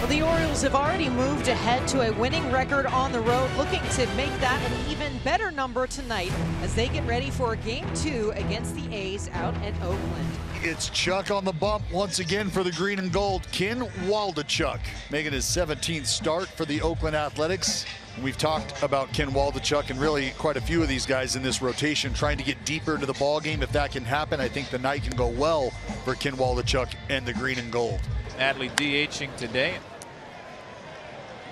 Well, the Orioles have already moved ahead to a winning record on the road, looking to make that an even better number tonight as they get ready for Game 2 against the A's out at Oakland. It's Chuck on the bump once again for the green and gold. Ken Waldichuk making his 17th start for the Oakland Athletics. We've talked about Ken Waldichuk and really quite a few of these guys in this rotation trying to get deeper into the ball game. If that can happen, I think the night can go well for Ken Waldichuk and the green and gold. Adley DHing today.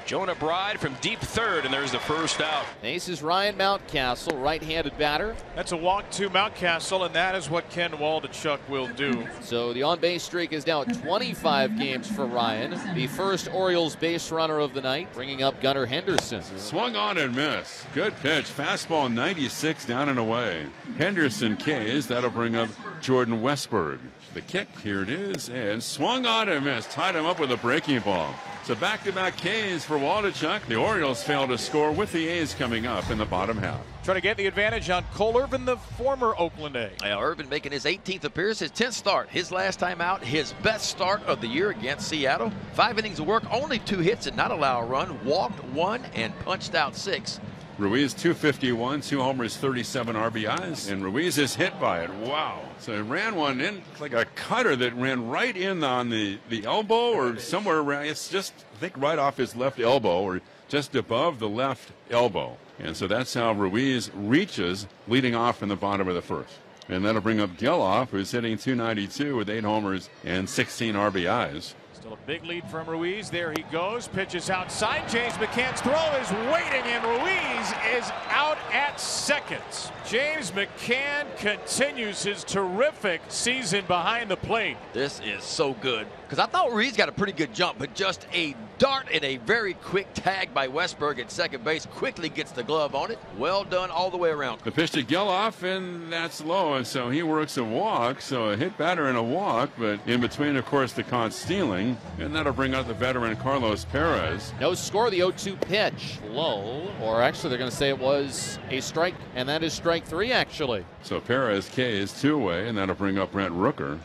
Jonah Bride from deep third, and there's the first out. Aces Ryan Mountcastle, right-handed batter. That's a walk to Mountcastle, and that is what Ken Waldichuk will do. So the on-base streak is now at 25 games for Ryan. The first Orioles base runner of the night, bringing up Gunnar Henderson. Swung on and missed. Good pitch. Fastball 96 down and away. Henderson K's. That'll bring up Jordan Westberg. The kick, here it is, and swung on and missed. Tied him up with a breaking ball. So back-to-back Ks for Waldichuk. The Orioles failed to score with the A's coming up in the bottom half. Trying to get the advantage on Cole Irvin, the former Oakland A. Yeah, Irvin making his 18th appearance, his 10th start. His last time out, his best start of the year against Seattle. 5 innings of work, only 2 hits and not allow a run. Walked 1 and punched out 6. Ruiz 251, 2 homers, 37 RBIs, and Ruiz is hit by it. Wow. So he ran one in like a cutter that ran right in on the elbow or somewhere around. It's just, I think, right off his left elbow or just above the left elbow. And so that's how Ruiz reaches, leading off in the bottom of the first. And that'll bring up Geloff, who's hitting 292 with 8 homers and 16 RBIs. Still a big lead from Ruiz. There he goes. Pitches outside. James McCann's throw is waiting, and Ruiz is out at second. James McCann continues his terrific season behind the plate. This is so good, because I thought Ruiz got a pretty good jump, but just a dart and a very quick tag by Westberg at second base. Quickly gets the glove on it. Well done all the way around. The pitch to Geloff, and that's low, and so he works a walk. So a hit batter and a walk, but in between, of course, the caught stealing. And that'll bring out the veteran Carlos Perez. No score, the 0-2 pitch. Low, or actually they're going to say it was a strike, and that is strike 3 actually. So Perez K is 2-away, and that'll bring up Brent Rooker.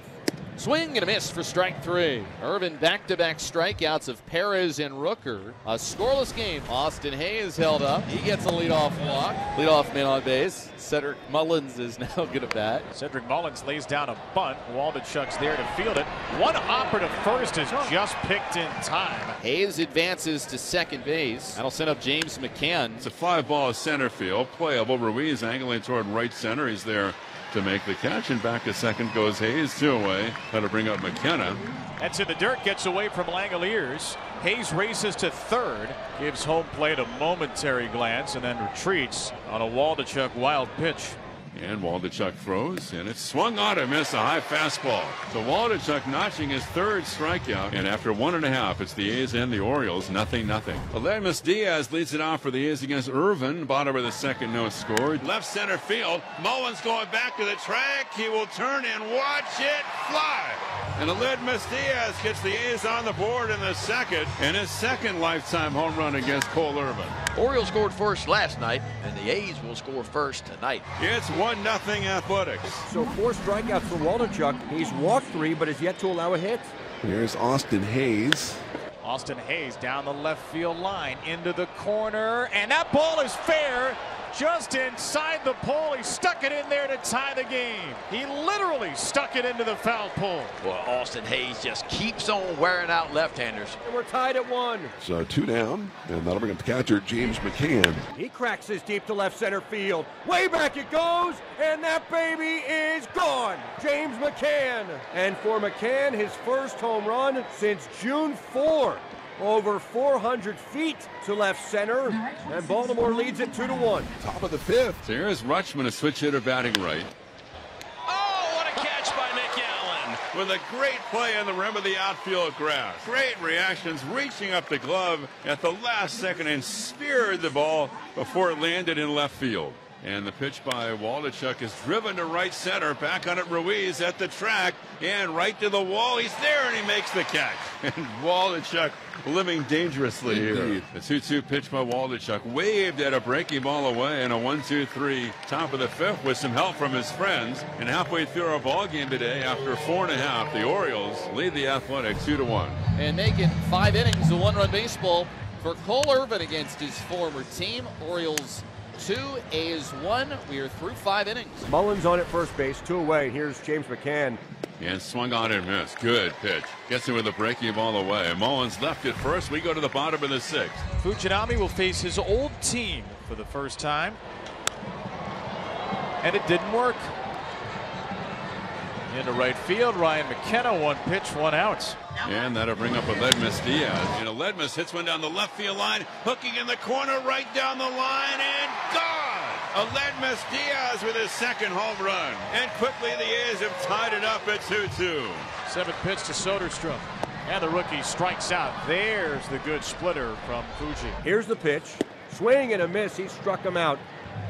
Swing and a miss for strike 3. Irvin back-to-back strikeouts of Perez and Rooker. A scoreless game. Austin Hayes held up. He gets a leadoff walk. Leadoff man on base. Cedric Mullins is now good at bat. Cedric Mullins lays down a bunt. Waldichuk's there to field it. One hopper to first is just picked in time. Hayes advances to second base. That'll send up James McCann. It's a fly ball center field. Playable. Ruiz angling toward right center. He's there to make the catch, and back to second goes Hayes, 2-away. That'll bring up McKenna. That's in the dirt, gets away from Langoliers. Hayes races to third, gives home plate a momentary glance, and then retreats on a Waldichuk wild pitch. And Waldichuk throws, and it's swung on to miss a high fastball. So Waldichuk notching his 3rd strikeout, and after 1.5, it's the A's and the Orioles, 0-0. Aledmus Diaz leads it off for the A's against Irvin. Bottom of the second, no score. Left center field. Mullins going back to the track. He will turn and watch it fly. And Aledmus Diaz gets the A's on the board in the second, and his 2nd lifetime home run against Cole Irvin. Orioles scored first last night, and the A's will score first tonight. It's 1-0 Athletics. So 4 strikeouts for Waldichuk. He's walked 3, but has yet to allow a hit. Here's Austin Hayes. Austin Hayes down the left field line into the corner, and that ball is fair. Just inside the pole, he stuck it in there to tie the game. He literally stuck it into the foul pole. Well, Austin Hayes just keeps on wearing out left-handers. And we're tied at 1. So 2 down, and that'll bring up the catcher, James McCann. He cracks his deep to left center field. Way back it goes, and that baby is gone. James McCann. And for McCann, his first home run since June 4. Over 400 feet to left center, and Baltimore leads it 2-1. Top of the 5th. So here's Rutschman, a switch hitter batting right. Oh, what a catch by McAllen. With a great play on the rim of the outfield grass. Great reactions, reaching up the glove at the last second and speared the ball before it landed in left field. And the pitch by Waldachuk is driven to right center. Back on it, Ruiz at the track and right to the wall. He's there and he makes the catch. And Waldachuk living dangerously here. The 2-2 pitch by Waldachuk waved at a breaking ball away, and a 1-2-3 top of the fifth with some help from his friends. And halfway through our ball game today, after 4.5, the Orioles lead the Athletics 2-1. And making 5 innings of one-run baseball for Cole Irvin against his former team. Orioles 2, A's 1. We are through 5 innings. Mullins on at first base, 2 away. Here's James McCann. And swung on and missed. Good pitch. Gets it with a breaking ball away. Mullins left it first. We go to the bottom of the 6th. Fujinami will face his old team for the first time. And it didn't work. Into right field, Ryan McKenna, 1 pitch, 1 out. And that'll bring up Aledmus Diaz. And Aledmus hits one down the left field line, hooking in the corner, right down the line, and gone! Aledmus Diaz with his 2nd home run. And quickly the A's have tied it up at 2-2. 7th pitch to Soderstrom. And the rookie strikes out. There's the good splitter from Fuji. Here's the pitch. Swing and a miss. He struck him out.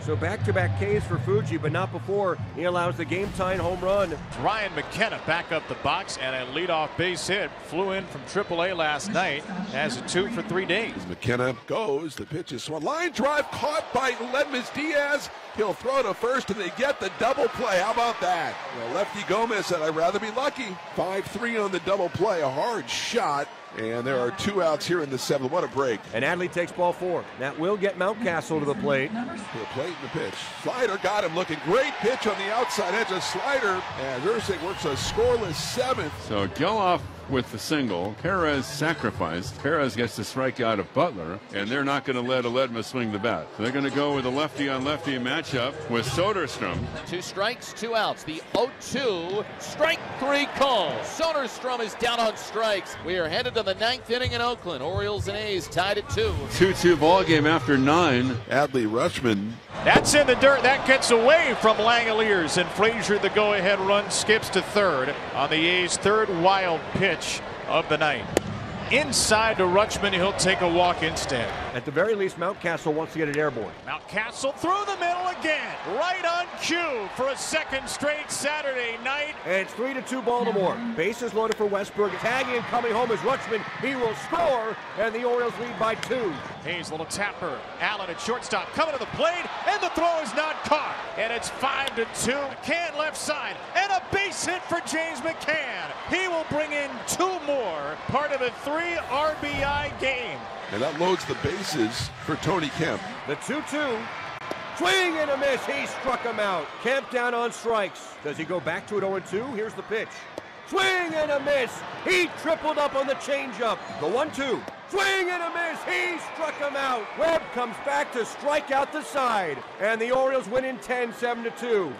So back-to-back Ks for Fuji, but not before he allows the game-tying home run. Ryan McKenna back up the box, and a leadoff base hit. Flew in from AAA last night. Has a 2 for 3 days. As McKenna goes, the pitch is swung. Line drive caught by Aledmus Diaz. He'll throw to first, and they get the double play. How about that? Well, Lefty Gomez said, I'd rather be lucky. 5-3 on the double play. A hard shot. And there are 2 outs here in the 7th. What a break. And Adley takes ball 4. That will get Mountcastle to the plate. To the plate and the pitch. Slider got him looking. Great pitch on the outside edge of slider. And Ursig works a scoreless 7th. So Geloff with the single. Perez sacrificed. Perez gets the strikeout of Butler, and they're not going to let Aledmus swing the bat. So they're going to go with a lefty-on-lefty matchup with Soderstrom. 2 strikes, 2 outs. The 0-2 strike 3 call. Soderstrom is down on strikes. We are headed to the 9th inning in Oakland. Orioles and A's tied at 2. 2-2 ball game after 9. Adley Rutschman. That's in the dirt. That gets away from Langoliers, and Frazier, the go-ahead run, skips to 3rd on the A's 3rd wild pitch of the night. Inside to Rutschman, he'll take a walk instead. At the very least, Mountcastle wants to get it airborne. Mountcastle through the middle again, right on cue for a 2nd straight Saturday night. And it's 3-2 Baltimore. Bases loaded for Westberg. Tagging and coming home is Rutschman. He will score, and the Orioles lead by 2. Hayes, little tapper. Allen at shortstop, coming to the plate, and the throw is not caught. And it's 5-2. McCann left side, and a base hit for James McCann. He will bring in 2 more, part of a 3 RBI game. And that loads the bases for Tony Kemp. The 2-2. Swing and a miss. He struck him out. Kemp down on strikes. Does he go back to it 0-2? Here's the pitch. Swing and a miss. He tripled up on the changeup. The 1-2. Swing and a miss. He struck him out. Webb comes back to strike out the side. And the Orioles win in 10, 7-2.